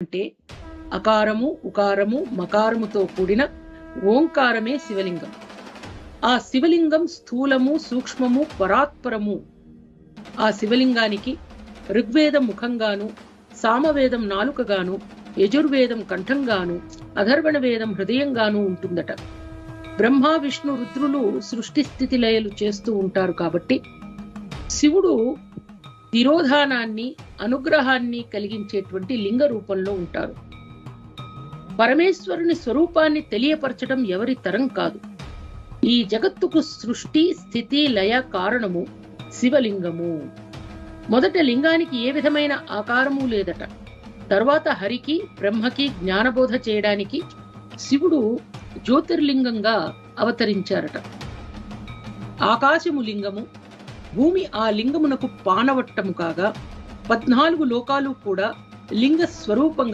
అంటే అకారము, ఉకారము, మకారముతో కూడిన ఓంకారమే శివలింగం. ఆ శివలింగం స్థూలము, సూక్ష్మము, పరాత్పరము. ఆ శివలింగానికి ఋగ్వేదం ముఖంగాను, సామవేదం నాలుకగాను, యజుర్వేదం కంఠంగాను, అధర్వణ వేదం హృదయంగాను ఉంటుందట. బ్రహ్మ, విష్ణు, రుద్రులు సృష్టి స్థితి లయలు చేస్తూ ఉంటారు కాబట్టి శివుడు తిరోధానాన్ని, అనుగ్రహాన్ని కలిగించేటువంటి లింగ రూపంలో ఉంటారు. పరమేశ్వరుని స్వరూపాన్ని తెలియపరచడం ఎవరి తరం కాదు. ఈ జగత్తుకు సృష్టి, స్థితి, లయ కారణము శివలింగము. మొదట లింగానికి ఏ విధమైన ఆకారము లేదట. తర్వాత హరికి, బ్రహ్మకి జ్ఞానబోధ చేయడానికి శివుడు జ్యోతిర్లింగంగా అవతరించారట. ఆకాశము లింగము, భూమి ఆ లింగమునకు పానవట్టము కాగా 14 లోకాలు కూడా లింగ స్వరూపంగా